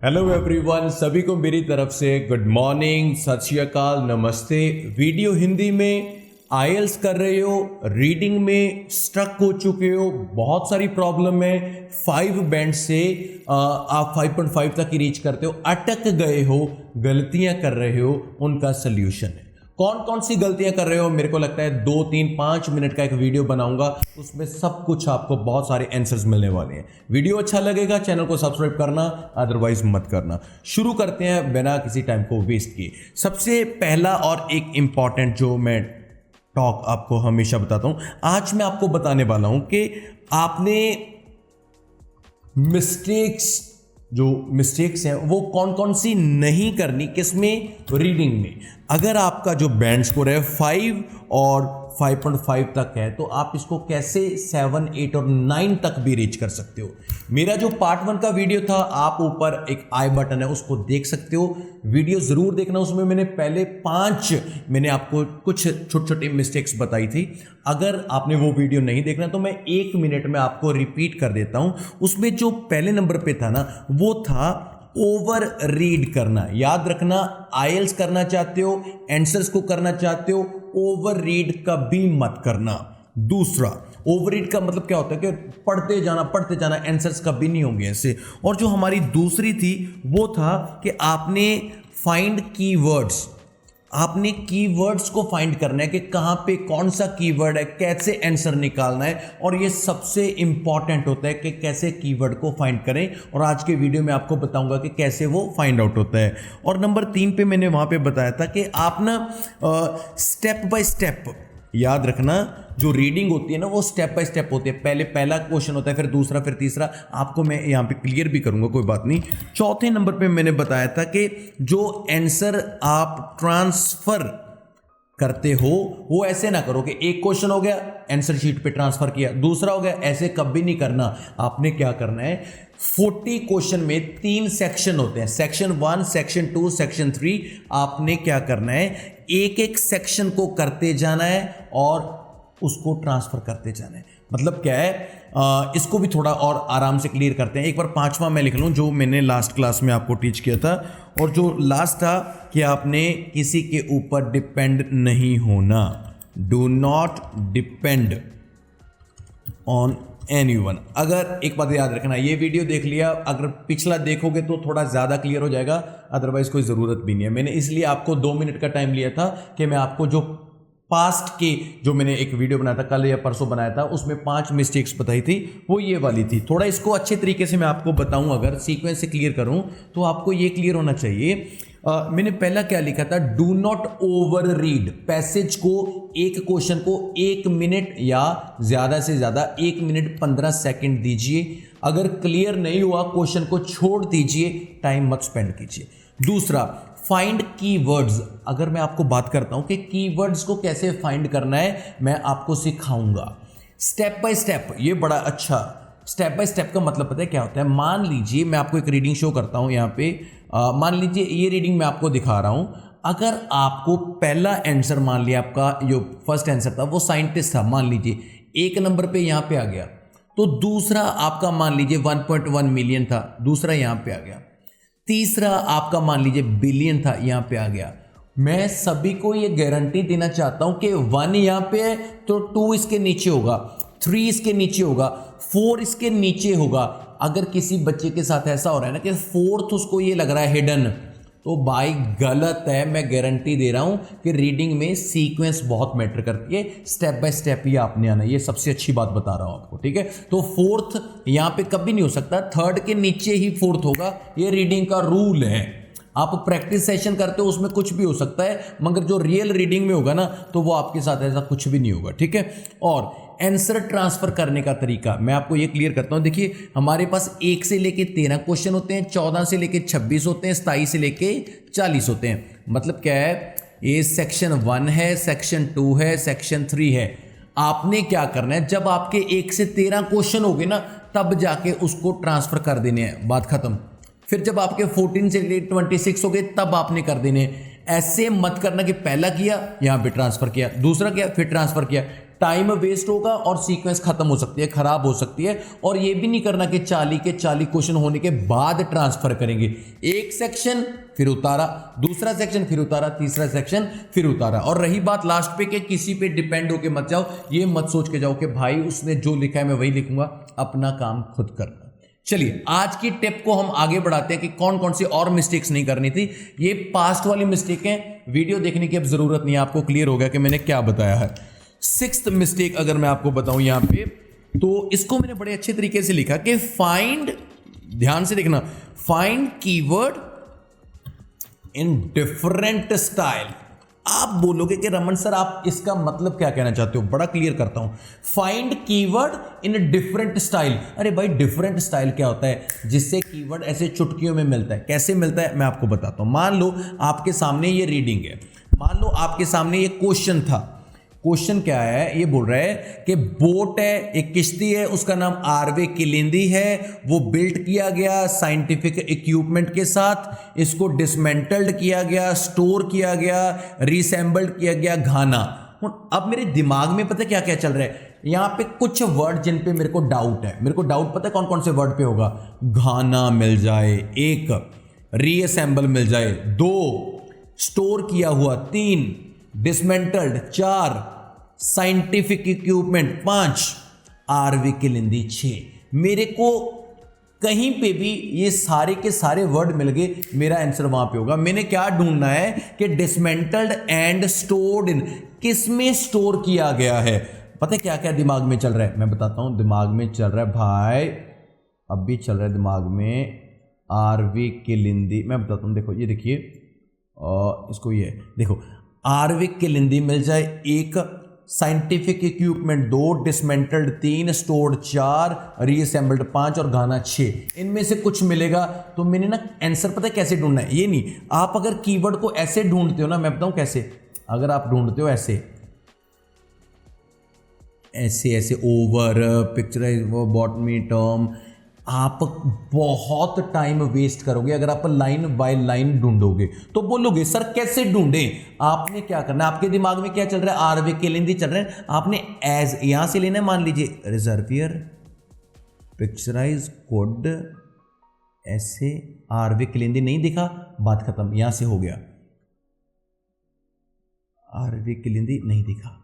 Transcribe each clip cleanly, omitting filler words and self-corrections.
Hello everyone, सभी को मेरी तरफ से गुड मॉर्निंग, सत श्री अकाल, नमस्ते। वीडियो हिंदी में आईएलटीएस कर रहे हो, रीडिंग में स्ट्रक हो चुके हो, बहुत सारी प्रॉब्लम है, 5 बैंड से आप 5.5 तक ही रीच करते हो, अटक गए हो, गलतियां कर रहे हो, उनका सोल्यूशन है। कौन कौन सी गलतियां कर रहे हो, मेरे को लगता है 2, 3, 5 मिनट का एक वीडियो बनाऊंगा, उसमें सब कुछ आपको बहुत सारे आंसर्स मिलने वाले हैं। वीडियो अच्छा लगेगा, चैनल को सब्सक्राइब करना, अदरवाइज मत करना। शुरू करते हैं बिना किसी टाइम को वेस्ट किए। सबसे पहला और एक इंपॉर्टेंट जो मैं टॉक आपको हमेशा बताता हूं, आज मैं आपको बताने वाला हूं कि आपने मिस्टेक्स हैं वो कौन कौन सी नहीं करनी, किसमें, रीडिंग में। अगर आपका जो बैंड स्कोर है 5 और 5.5 तक है तो आप इसको कैसे 7, 8 और 9 तक भी रीच कर सकते हो। मेरा जो पार्ट 1 का वीडियो था, आप ऊपर एक आई बटन है उसको देख सकते हो, वीडियो जरूर देखना। उसमें मैंने पहले 5 मैंने आपको कुछ छोटे छोटे मिस्टेक्स बताई थी। अगर आपने वो वीडियो नहीं देखना तो मैं 1 मिनट में आपको रिपीट कर देता हूं। उसमें जो पहले नंबर पे था ना, वो था ओवर रीड करना। याद रखना, आईएलटीएस करना चाहते हो, आंसर्स को करना चाहते हो, ओवर रीड कभी मत करना। दूसरा, ओवर रीड का मतलब क्या होता है कि पढ़ते जाना, आंसर्स कभी नहीं होंगे ऐसे। और जो हमारी दूसरी थी वो था कि आपने फाइंड कीवर्ड्स, आपने कीवर्ड्स को फाइंड करना है कि कहां पे कौन सा कीवर्ड है, कैसे आंसर निकालना है। और ये सबसे इंपॉर्टेंट होता है कि कैसे कीवर्ड को फाइंड करें, और आज के वीडियो में आपको बताऊंगा कि कैसे वो फाइंड आउट होता है। और नंबर 3 पे मैंने वहां पे बताया था कि आप ना स्टेप बाय स्टेप, याद रखना, जो रीडिंग होती है ना वो स्टेप बाय स्टेप होती है। पहले पहला क्वेश्चन होता है, फिर दूसरा, फिर तीसरा। आपको मैं यहाँ पे क्लियर भी करूंगा, कोई बात नहीं। चौथे नंबर पे मैंने बताया था कि जो आंसर आप ट्रांसफर करते हो वो ऐसे ना करो कि एक क्वेश्चन हो गया, आंसर शीट पे ट्रांसफर किया, दूसरा हो गया, ऐसे कभी नहीं करना। आपने क्या करना है, 40 क्वेश्चन में 3 सेक्शन होते हैं, सेक्शन 1, सेक्शन 2, सेक्शन 3। आपने क्या करना है, एक एक सेक्शन को करते जाना है और उसको ट्रांसफर करते जाना है। मतलब क्या है, इसको भी थोड़ा और आराम से क्लियर करते हैं। एक बार 5वां मैं लिख लूँ जो मैंने लास्ट क्लास में आपको टीच किया था, और जो लास्ट था कि आपने किसी के ऊपर डिपेंड नहीं होना। Do not depend on anyone. अगर एक बात याद रखना, ये वीडियो देख लिया, अगर पिछला देखोगे तो थोड़ा ज़्यादा क्लियर हो जाएगा, अदरवाइज कोई ज़रूरत भी नहीं है। मैंने इसलिए आपको 2 मिनट का टाइम लिया था कि मैं आपको जो पास्ट के, जो मैंने एक वीडियो बनाया था, कल या परसों बनाया था, उसमें 5 मिस्टेक्स बताई थी, वो ये वाली थी। थोड़ा इसको अच्छे तरीके से मैं आपको बताऊं, अगर सीक्वेंस से क्लियर करूं तो आपको ये क्लियर होना चाहिए। मैंने पहला क्या लिखा था, do not over read passage को, एक क्वेश्चन को 1 मिनट या ज़्यादा से ज़्यादा 1 मिनट 15 सेकेंड दीजिए। अगर क्लियर नहीं हुआ क्वेश्चन को छोड़ दीजिए, टाइम मत स्पेंड कीजिए। दूसरा, फाइंड कीवर्ड्स। अगर मैं आपको बात करता हूं कि कीवर्ड्स को कैसे फाइंड करना है, मैं आपको सिखाऊंगा स्टेप बाय स्टेप। ये बड़ा अच्छा, स्टेप बाय स्टेप का मतलब पता है क्या होता है। मान लीजिए मैं आपको एक रीडिंग शो करता हूं यहाँ पे, मान लीजिए ये रीडिंग मैं आपको दिखा रहा हूं। अगर आपको पहला आंसर, मान लिया आपका जो फर्स्ट आंसर था वो साइंटिस्ट था, मान लीजिए 1 नंबर पे यहाँ पे आ गया, तो दूसरा आपका मान लीजिए 1.1 मिलियन था, दूसरा यहाँ पे आ गया। तीसरा आपका मान लीजिए बिलियन था, यहां पे आ गया। मैं सभी को ये गारंटी देना चाहता हूं कि 1 यहां पे है तो 2 इसके नीचे होगा, 3 इसके नीचे होगा, 4 इसके नीचे होगा। अगर किसी बच्चे के साथ ऐसा हो रहा है ना कि 4th उसको ये लग रहा है हिडन, तो भाई गलत है। मैं गारंटी दे रहा हूं कि रीडिंग में सीक्वेंस बहुत मैटर करती है, स्टेप बाय स्टेप ही आपने आना है। ये सबसे अच्छी बात बता रहा हूं आपको, ठीक है। तो 4th यहां पे कभी नहीं हो सकता, 3rd के नीचे ही 4th होगा। ये रीडिंग का रूल है। आप प्रैक्टिस सेशन करते हो उसमें कुछ भी हो सकता है, मगर जो रियल रीडिंग में होगा ना तो वो आपके साथ ऐसा कुछ भी नहीं होगा, ठीक है। और आंसर ट्रांसफर करने का तरीका मैं आपको ये क्लियर करता हूं। देखिए, हमारे पास 1 से लेके 13 क्वेश्चन होते हैं, 14 से लेके 26 होते हैं, 27 से लेके 40 होते हैं। मतलब क्या है, ये सेक्शन 1 है, सेक्शन 2 है, सेक्शन 3 है। आपने क्या करना है, जब आपके 1 से 13 क्वेश्चन हो गए ना, तब जाके उसको ट्रांसफर कर देने हैं, बात खत्म। फिर जब आपके 14 से 26 हो गए तब आपने कर देने। ऐसे मत करना कि पहला किया यहां पे ट्रांसफर किया, दूसरा किया फिर ट्रांसफर किया, टाइम वेस्ट होगा और सीक्वेंस खत्म हो सकती है, खराब हो सकती है। और ये भी नहीं करना कि 40 के 40 क्वेश्चन होने के बाद ट्रांसफर करेंगे, एक सेक्शन फिर उतारा, दूसरा सेक्शन फिर उतारा, तीसरा सेक्शन फिर उतारा। और रही बात लास्ट पे कि किसी पे डिपेंड होके मत जाओ, ये मत सोच के जाओ कि भाई उसने जो लिखा है मैं वही लिखूंगा, अपना काम खुद करना। चलिए आज की टिप को हम आगे बढ़ाते हैं कि कौन कौन सी और मिस्टेक्स नहीं करनी थी। ये पास्ट वाली मिस्टेक है, वीडियो देखने की अब जरूरत नहीं है, आपको क्लियर हो गया कि मैंने क्या बताया है। 6th मिस्टेक अगर मैं आपको बताऊं यहां पे, तो इसको मैंने बड़े अच्छे तरीके से लिखा कि फाइंड, ध्यान से देखना, find keyword in different style. आप बोलोगे कि रमन सर आप इसका मतलब क्या कहना चाहते हो, बड़ा क्लियर करता हूं। Find keyword in different style, अरे भाई डिफरेंट स्टाइल क्या होता है, जिससे कीवर्ड ऐसे चुटकियों में मिलता है। कैसे मिलता है मैं आपको बताता हूं। मान लो आपके सामने ये रीडिंग है, मान लो आपके सामने ये क्वेश्चन था। क्वेश्चन क्या है, ये बोल रहा है कि बोट है, एक किश्ती है, उसका नाम आरवे किलिंदी है, वो बिल्ट किया गया साइंटिफिक इक्विपमेंट के साथ, इसको डिसमेंटल्ड किया गया, स्टोर किया गया, रीसेंबल्ड किया गया घाना। अब मेरे दिमाग में पता क्या क्या चल रहा है, यहां पे कुछ वर्ड जिन पे मेरे को डाउट है, मेरे को डाउट पता है कौन कौन से वर्ड पे होगा। घाना मिल जाए 1, रीअसेंबल मिल जाए 2, स्टोर किया हुआ 3, डिसमेंटल्ड 4, साइंटिफिक इक्विपमेंट 5, आरवी किलिंदी 6। मेरे को कहीं पे भी ये सारे के सारे वर्ड मिल गए, मेरा आंसर वहां पे होगा। मैंने क्या ढूंढना है कि डिसमेंटल्ड एंड स्टोर्ड इन, किस में स्टोर किया गया है। पता है क्या क्या दिमाग में चल रहा है, मैं बताता हूं। दिमाग में चल रहा है भाई, अब भी चल रहा है दिमाग में आरवी किलिंदी। मैं बताता हूं, देखो ये देखिए, इसको ये देखो, आरवी किलिंदी मिल जाए 1, scientific equipment 2, dismantled 3, stored 4, reassembled 5 और गाना 6। इनमें से कुछ मिलेगा। तो मैंने ना आंसर पता है कैसे ढूंढना है, ये नहीं, आप अगर कीवर्ड को ऐसे ढूंढते हो ना, मैं बताऊं कैसे, अगर आप ढूंढते हो ऐसे ऐसे ऐसे ओवर पिक्चराइज बॉटमी टर्म, आप बहुत टाइम वेस्ट करोगे। अगर आप लाइन बाय लाइन ढूंढोगे तो बोलोगे सर कैसे ढूंढें। आपने क्या करना है, आपके दिमाग में क्या चल रहा है, आरवे किलिंदी चल रहा है, आपने एज यहां से लेना है, मान लीजिए रिजर्वियर पिक्चराइज कोड, ऐसे आरवे किलिंदी नहीं दिखा, बात खत्म, यहां से हो गया। आरवे किलिंदी नहीं दिखा,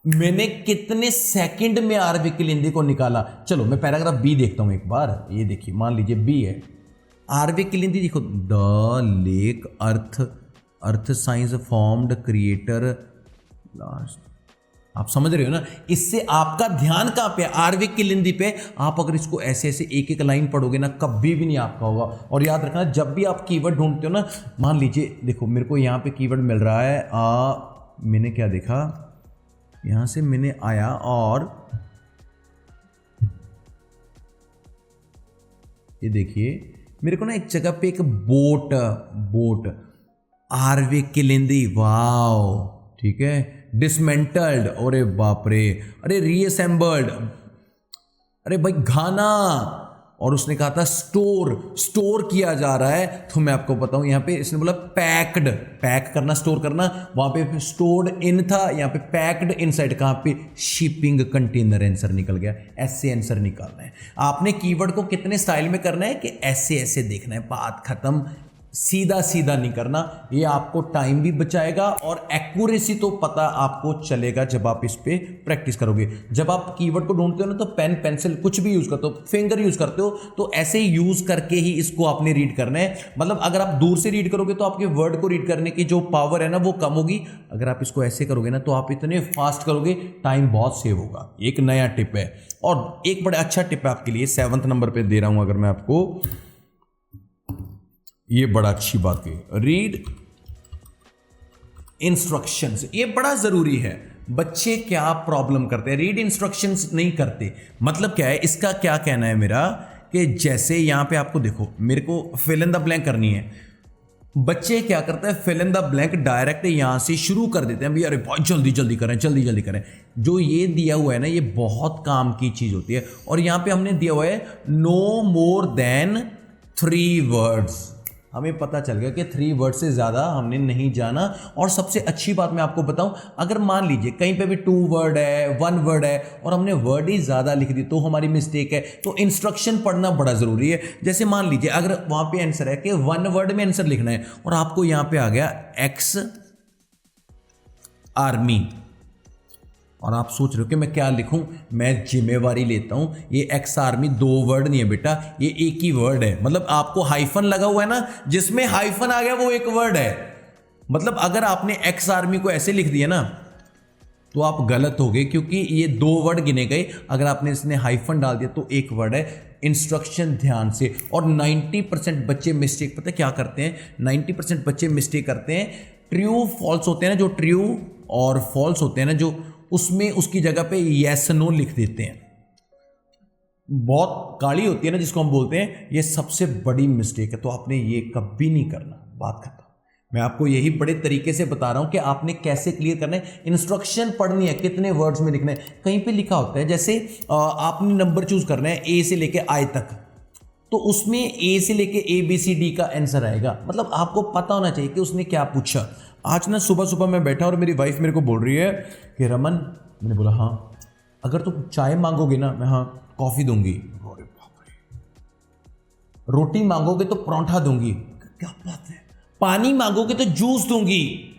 मैंने कितने सेकंड में आरवी किलिंदी को निकाला। चलो मैं पैराग्राफ बी देखता हूं एक बार, ये देखिए, मान लीजिए बी है, आरवी किलिंदी देखो, the lake earth science formed creator last. आप समझ रहे हो ना, इससे आपका ध्यान कहां पे, आरवी किलिंदी पे। आप अगर इसको ऐसे ऐसे एक एक लाइन पढ़ोगे ना, कभी भी नहीं आपका होगा। और याद रखना, जब भी आप कीवर्ड ढूंढते हो ना, मान लीजिए देखो मेरे को यहां पे कीवर्ड मिल रहा है, मैंने क्या देखा, यहां से मैंने आया और ये देखिए मेरे को ना एक जगह पे एक बोट आरवी किलिंदी, वाओ, ठीक है, डिसमेंटल्ड, अरे बाप रे, अरे रीअसेंबल्ड, अरे भाई घाना, और उसने कहा था स्टोर किया जा रहा है। तो मैं आपको बताऊं, यहां पे इसने बोला पैक्ड, पैक करना, स्टोर करना, वहां पे स्टोर्ड इन था, यहां पे पैक्ड इनसाइड, कहां पे, शिपिंग कंटेनर। आंसर निकल गया। ऐसे आंसर निकालना है आपने। कीवर्ड को कितने स्टाइल में करना है कि ऐसे ऐसे देखना है, बात खत्म, सीधा सीधा नहीं करना। ये आपको टाइम भी बचाएगा और एक्यूरेसी तो पता आपको चलेगा जब आप इस पे प्रैक्टिस करोगे। जब आप कीवर्ड को ढूंढते हो ना, तो पेन पेंसिल कुछ भी यूज करते हो, फिंगर यूज करते हो, तो ऐसे यूज करके ही इसको आपने रीड करना है। मतलब अगर आप दूर से रीड करोगे तो आपके वर्ड को रीड करने की जो पावर है ना, वो कम होगी। अगर आप इसको ऐसे करोगे ना, तो आप इतने फास्ट करोगे, टाइम बहुत सेव होगा। एक नया टिप है, और एक बड़ा अच्छा टिप है आपके लिए, 7th नंबर पे दे रहा हूं अगर मैं आपको, ये बड़ा अच्छी बात है, रीड इंस्ट्रक्शंस। ये बड़ा जरूरी है। बच्चे क्या प्रॉब्लम करते हैं, रीड इंस्ट्रक्शंस नहीं करते। मतलब क्या है, इसका क्या कहना है मेरा, कि जैसे यहां पे आपको देखो, मेरे को फिल इन द ब्लैंक करनी है, बच्चे क्या करते हैं, fill in the blank direct यहां से शुरू कर देते हैं, भैया अरे बहुत जल्दी जल्दी करें, जल्दी जल्दी करें। जो ये दिया हुआ है ना, ये बहुत काम की चीज होती है। और यहां पे हमने दिया हुआ है नो मोर देन 3 वर्ड्स। हमें पता चल गया कि 3 वर्ड से ज़्यादा हमने नहीं जाना। और सबसे अच्छी बात मैं आपको बताऊं, अगर मान लीजिए कहीं पे भी 2 वर्ड है, 1 वर्ड है और हमने वर्ड ही ज़्यादा लिख दी तो हमारी मिस्टेक है। तो इंस्ट्रक्शन पढ़ना बड़ा ज़रूरी है। जैसे मान लीजिए अगर वहाँ पे आंसर है कि 1 वर्ड में आंसर लिखना है और आपको यहाँ पे आ गया एक्स आर्मी, और आप सोच रहे हो कि मैं क्या लिखूं, मैं जिम्मेवारी लेता हूं, ये एक्स आर्मी 2 वर्ड नहीं है बेटा, ये एक ही वर्ड है। मतलब आपको हाइफन लगा हुआ है ना, जिसमें हाइफन आ गया वो एक वर्ड है। मतलब अगर आपने एक्स आर्मी को ऐसे लिख दिया ना तो आप गलत हो गए, क्योंकि ये 2 वर्ड गिने गए। अगर आपने इसने हाइफन डाल दिया तो एक वर्ड है। इंस्ट्रक्शन ध्यान से। और 90% बच्चे मिस्टेक पता है क्या करते हैं, 90% बच्चे मिस्टेक करते हैं, ट्रू फॉल्स होते हैं ना, जो ट्रू और फॉल्स होते हैं ना, जो उसमें उसकी जगह पे यस नो लिख देते हैं। बहुत काली होती है ना जिसको हम बोलते हैं, ये सबसे बड़ी मिस्टेक है। तो आपने ये कभी नहीं करना। बात खत्म। मैं आपको यही बड़े तरीके से बता रहा हूं कि आपने कैसे क्लियर करना है। इंस्ट्रक्शन पढ़नी है, कितने वर्ड्स में लिखना है। कहीं पे लिखा होता है जैसे आपने नंबर चूज करना है ए से लेके आई तक, तो उसमें ए से लेके ABCD का आंसर आएगा। मतलब आपको पता होना चाहिए कि उसने क्या पूछा। आज ना सुबह सुबह मैं बैठा और मेरी वाइफ मेरे को बोल रही है कि रमन, मैंने बोला हाँ, अगर तुम चाय मांगोगे ना, मैं हाँ कॉफी दूंगी। अरे बाप रे। रोटी मांगोगे तो परांठा दूंगी। क्या बात है। पानी मांगोगे तो जूस दूंगी।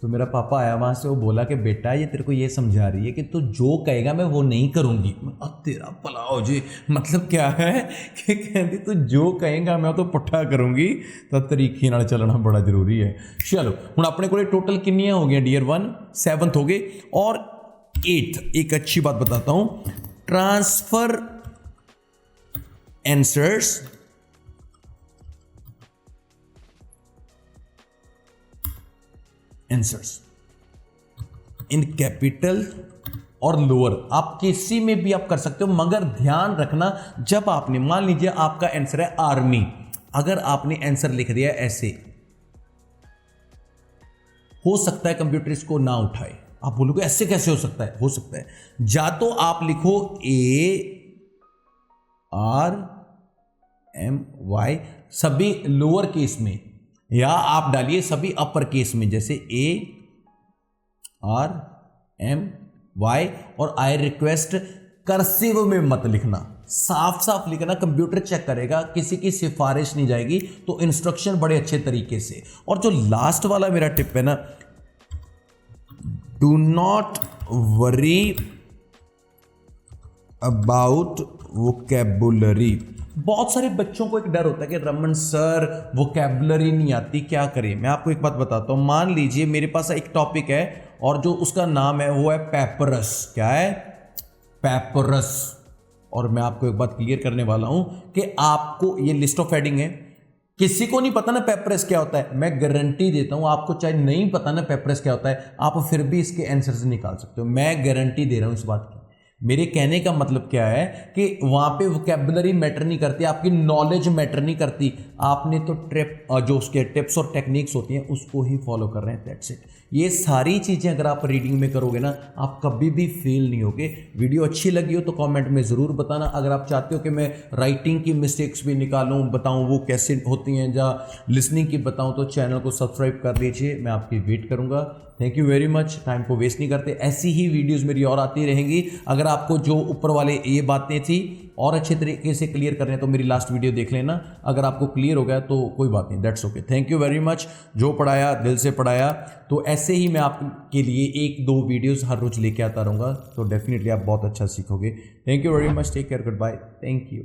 तो मेरा पापा आया वहां से, वो बोला कि बेटा ये तेरे को ये समझा रही है कि तू जो कहेगा मैं वो नहीं करूंगी। अब तेरा भला हो जी। मतलब क्या है कि कहती तू जो कहेगा मैं तो पुट्ठा करूंगी। तो तरीके नाल चलना बड़ा जरूरी है। चलो हुण अपने को टोटल कितनियां हो गई डियर 1, 7th हो गए। और 8th एक अच्छी बात बताता हूं, ट्रांसफर आंसर्स इन कैपिटल और लोअर। आप किसी में भी आप कर सकते हो, मगर ध्यान रखना जब आपने मान लीजिए आपका आंसर है आर्मी, अगर आपने आंसर लिख दिया ऐसे, हो सकता है कंप्यूटर इसको ना उठाए। आप बोलोगे ऐसे कैसे हो सकता है? हो सकता है या तो आप लिखो ARMY सभी लोअर केस में, या आप डालिए सभी अपर केस में, जैसे ARMY। और आई रिक्वेस्ट कर्सिव में मत लिखना, साफ साफ लिखना। कंप्यूटर चेक करेगा, किसी की सिफारिश नहीं जाएगी। तो इंस्ट्रक्शन बड़े अच्छे तरीके से। और जो लास्ट वाला मेरा टिप है ना, do not worry about vocabulary. बहुत सारे बच्चों को एक डर होता है कि रमन सर वोकैबुलरी नहीं आती, क्या करें। मैं आपको एक बात बताता हूं, मान लीजिए मेरे पास एक टॉपिक है और जो उसका नाम है वो है पेपरस। क्या है? पेपरस। और मैं आपको एक बात क्लियर करने वाला हूं कि आपको ये लिस्ट ऑफ हेडिंग है, किसी को नहीं पता ना पेपरस क्या होता है। मैं गारंटी देता हूं आपको, चाहे नहीं पता ना पेपरस क्या होता है, आप फिर भी इसके आंसर्स निकाल सकते हो। मैं गारंटी दे रहा हूं इस बात की। मेरे कहने का मतलब क्या है कि वहां पे वोकैबुलरी मैटर नहीं करती, आपकी नॉलेज मैटर नहीं करती। आपने तो जो उसके टिप्स और टेक्निक्स होती हैं उसको ही फॉलो कर रहे हैं, दैट्स इट। ये सारी चीज़ें अगर आप रीडिंग में करोगे ना, आप कभी भी फेल नहीं होगे। वीडियो अच्छी लगी हो तो कमेंट में ज़रूर बताना। अगर आप चाहते हो कि मैं राइटिंग की मिस्टेक्स भी निकालूं, बताऊं वो कैसे होती हैं, या लिसनिंग की बताऊं, तो चैनल को सब्सक्राइब कर लीजिए। मैं आपकी वेट करूंगा। Thank you very much. Time को वेस्ट नहीं करते, ऐसी ही वीडियोस मेरी और आती रहेंगी। अगर आपको जो ऊपर वाले ये बातें थी और अच्छे तरीके से क्लियर करने हैं तो मेरी लास्ट वीडियो देख लेना। अगर आपको क्लियर हो गया तो कोई बात नहीं, that's okay. Thank you very much. जो पढ़ाया दिल से पढ़ाया। तो ऐसे ही मैं आपके लिए 1-2 वीडियोस हर रोज लेके आता रहूँगा, तो डेफिनेटली आप बहुत अच्छा सीखोगे। Thank you very much. Take care. Goodbye. Thank you.